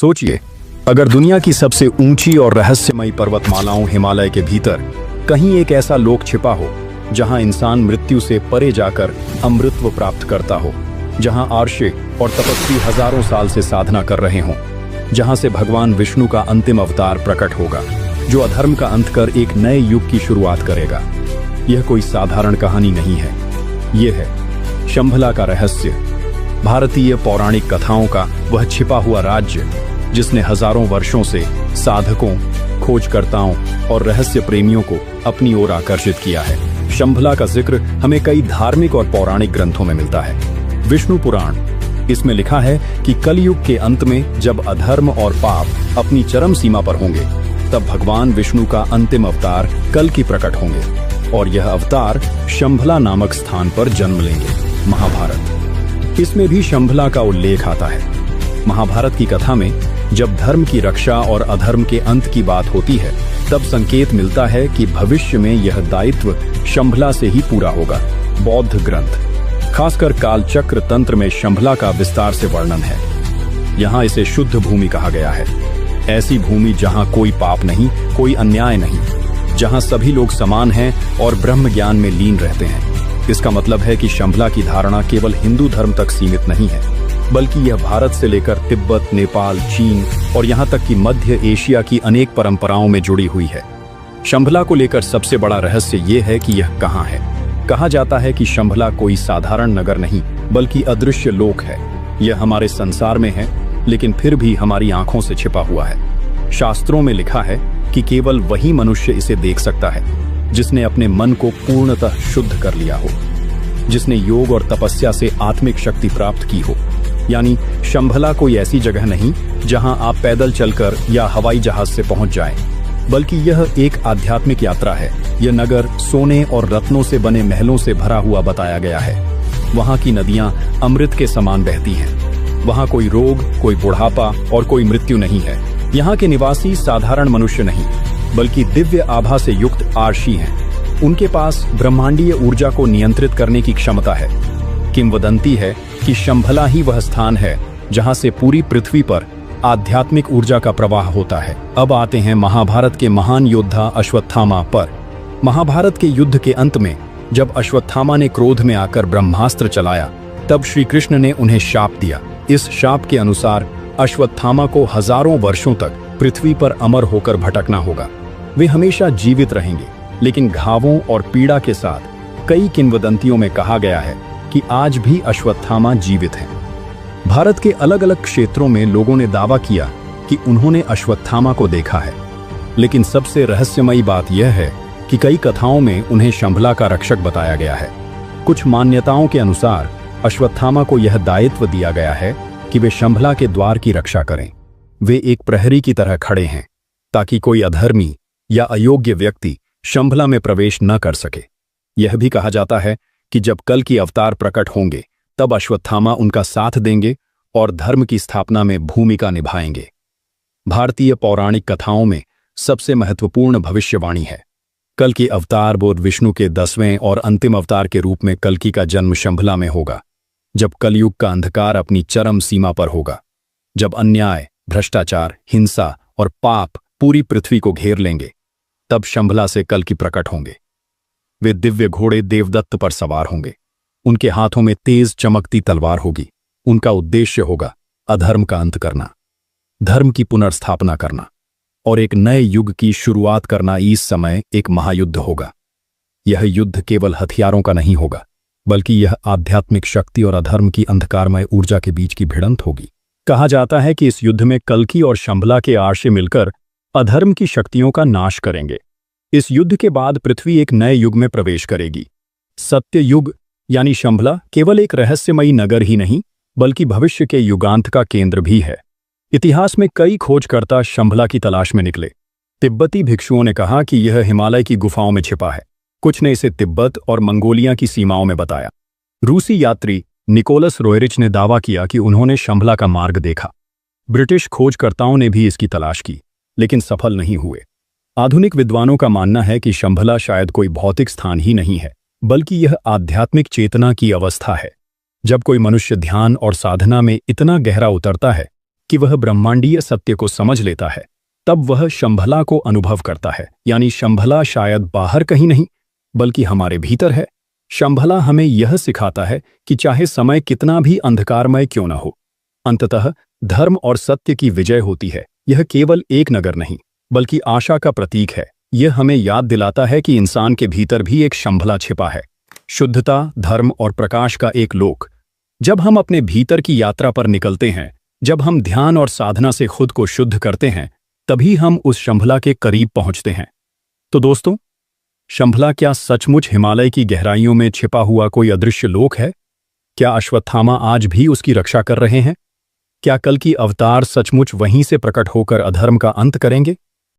सोचिए, अगर दुनिया की सबसे ऊंची और रहस्यमयी पर्वतमालाओं हिमालय के भीतर कहीं एक ऐसा लोक छिपा हो जहां इंसान मृत्यु से परे जाकर अमृतत्व प्राप्त करता हो, जहां आर्षे और तपस्वी हजारों साल से साधना कर रहे हों, जहां से भगवान विष्णु का अंतिम अवतार प्रकट होगा जो अधर्म का अंत कर एक नए युग की शुरुआत करेगा। यह कोई साधारण कहानी नहीं है, यह है शंभला का रहस्य, भारतीय पौराणिक कथाओं का वह छिपा हुआ राज्य जिसने हजारों वर्षों से साधकों, खोजकर्ताओं और रहस्य प्रेमियों को अपनी ओर आकर्षित किया है। शंभला का जिक्र हमें कई धार्मिक और पौराणिक ग्रंथों में मिलता है। विष्णु पुराण, इसमें लिखा है कि कलयुग के अंत में जब अधर्म और पाप अपनी चरम सीमा पर होंगे, तब भगवान विष्णु का अंतिम अवतार कल की प्रकट होंगे और यह अवतार शंभला नामक स्थान पर जन्म लेंगे। महाभारत, इसमें भी शंभला का उल्लेख आता है। महाभारत की कथा में जब धर्म की रक्षा और अधर्म के अंत की बात होती है, तब संकेत मिलता है कि भविष्य में यह दायित्व शंभला से ही पूरा होगा। बौद्ध ग्रंथ, खासकर कालचक्र तंत्र में शंभला का विस्तार से वर्णन है। यहाँ इसे शुद्ध भूमि कहा गया है, ऐसी भूमि जहाँ कोई पाप नहीं, कोई अन्याय नहीं, जहाँ सभी लोग समान हैं और ब्रह्म ज्ञान में लीन रहते हैं। इसका मतलब है कि शंभला की धारणा केवल हिंदू धर्म तक सीमित नहीं है, बल्कि यह भारत से लेकर तिब्बत, नेपाल, चीन और यहाँ तक कि मध्य एशिया की अनेक परंपराओं में जुड़ी हुई है। शंभला को लेकर सबसे बड़ा रहस्य ये है कि यह कहाँ है। कहा जाता है कि शंभला कोई साधारण नगर नहीं, बल्कि अदृश्य लोक है। यह हमारे संसार में है, लेकिन फिर भी हमारी आंखों से छिपा हुआ है। शास्त्रों में लिखा है कि केवल वही मनुष्य इसे देख सकता है जिसने अपने मन को पूर्णतः शुद्ध कर लिया हो, जिसने योग और तपस्या से आत्मिक शक्ति प्राप्त की हो। यानी शंभला कोई ऐसी जगह नहीं जहां आप पैदल चलकर या हवाई जहाज से पहुंच जाएं, बल्कि यह एक आध्यात्मिक यात्रा है। यह नगर सोने और रत्नों से बने महलों से भरा हुआ बताया गया है। वहां की नदियां अमृत के समान बहती हैं। वहां कोई रोग, कोई बुढ़ापा और कोई मृत्यु नहीं है। यहाँ के निवासी साधारण मनुष्य नहीं, बल्कि दिव्य आभा से युक्त आर्षी हैं। उनके पास ब्रह्मांडीय ऊर्जा को नियंत्रित करने की क्षमता है। किंवदंती है कि शंभला ही वह स्थान है जहां से पूरी पृथ्वी पर आध्यात्मिक ऊर्जा का प्रवाह होता है। अब आते हैं महाभारत के महान योद्धा अश्वत्थामा पर। महाभारत के युद्ध के अंत में जब अश्वत्थामा ने क्रोध में आकर ब्रह्मास्त्र चलाया, तब श्री कृष्ण ने उन्हें शाप दिया। इस शाप के अनुसार अश्वत्थामा को हजारों वर्षों तक पृथ्वी पर अमर होकर भटकना होगा। वे हमेशा जीवित रहेंगे, लेकिन घावों और पीड़ा के साथ। कई किंवदंतियों में कहा गया है कि आज भी अश्वत्थामा जीवित हैं। भारत के अलग अलग क्षेत्रों में लोगों ने दावा किया कि उन्होंने अश्वत्थामा को देखा है, लेकिन सबसे रहस्यमयी बात यह है कि कई कथाओं में उन्हें शंभला का रक्षक बताया गया है। कुछ मान्यताओं के अनुसार अश्वत्थामा को यह दायित्व दिया गया है कि वे शंभला के द्वार की रक्षा करें। वे एक प्रहरी की तरह खड़े हैं ताकि कोई अधर्मी या अयोग्य व्यक्ति शंभला में प्रवेश न कर सके। यह भी कहा जाता है कि जब कल की अवतार प्रकट होंगे, तब अश्वत्थामा उनका साथ देंगे और धर्म की स्थापना में भूमिका निभाएंगे। भारतीय पौराणिक कथाओं में सबसे महत्वपूर्ण भविष्यवाणी है कल की अवतार बोध विष्णु के 10वें और अंतिम अवतार के रूप में कल्कि का जन्म शंभला में होगा। जब कलयुग का अंधकार अपनी चरम सीमा पर होगा, जब अन्याय, भ्रष्टाचार, हिंसा और पाप पूरी पृथ्वी को घेर लेंगे, तब शंभला से कल्कि प्रकट होंगे। वे दिव्य घोड़े देवदत्त पर सवार होंगे। उनके हाथों में तेज चमकती तलवार होगी। उनका उद्देश्य होगा अधर्म का अंत करना, धर्म की पुनर्स्थापना करना और एक नए युग की शुरुआत करना। इस समय एक महायुद्ध होगा। यह युद्ध केवल हथियारों का नहीं होगा, बल्कि यह आध्यात्मिक शक्ति और अधर्म की अंधकारमय ऊर्जा के बीच की भिड़ंत होगी। कहा जाता है कि इस युद्ध में कल्कि और शंभला के आर्षे मिलकर अधर्म की शक्तियों का नाश करेंगे। इस युद्ध के बाद पृथ्वी एक नए युग में प्रवेश करेगी। सत्य युग यानी शंभला केवल एक रहस्यमयी नगर ही नहीं, बल्कि भविष्य के युगांत का केंद्र भी है। इतिहास में कई खोजकर्ता शंभला की तलाश में निकले। तिब्बती भिक्षुओं ने कहा कि यह हिमालय की गुफाओं में छिपा है। कुछ ने इसे तिब्बत और मंगोलिया की सीमाओं में बताया। रूसी यात्री निकोलस रोयरिच ने दावा किया कि उन्होंने शंभला का मार्ग देखा। ब्रिटिश खोजकर्ताओं ने भी इसकी तलाश की, लेकिन सफल नहीं हुए। आधुनिक विद्वानों का मानना है कि शंभला शायद कोई भौतिक स्थान ही नहीं है, बल्कि यह आध्यात्मिक चेतना की अवस्था है। जब कोई मनुष्य ध्यान और साधना में इतना गहरा उतरता है कि वह ब्रह्मांडीय सत्य को समझ लेता है, तब वह शंभला को अनुभव करता है। यानी शंभला शायद बाहर कहीं नहीं, बल्कि हमारे भीतर है। शंभला हमें यह सिखाता है कि चाहे समय कितना भी अंधकारमय क्यों न हो, अंततः धर्म और सत्य की विजय होती है। यह केवल एक नगर नहीं, बल्कि आशा का प्रतीक है। यह हमें याद दिलाता है कि इंसान के भीतर भी एक शंभला छिपा है, शुद्धता, धर्म और प्रकाश का एक लोक। जब हम अपने भीतर की यात्रा पर निकलते हैं, जब हम ध्यान और साधना से खुद को शुद्ध करते हैं, तभी हम उस शंभला के करीब पहुंचते हैं। तो दोस्तों, शंभला क्या सचमुच हिमालय की गहराइयों में छिपा हुआ कोई अदृश्य लोक है? क्या अश्वत्थामा आज भी उसकी रक्षा कर रहे हैं? क्या कल की अवतार सचमुच वहीं से प्रकट होकर अधर्म का अंत करेंगे?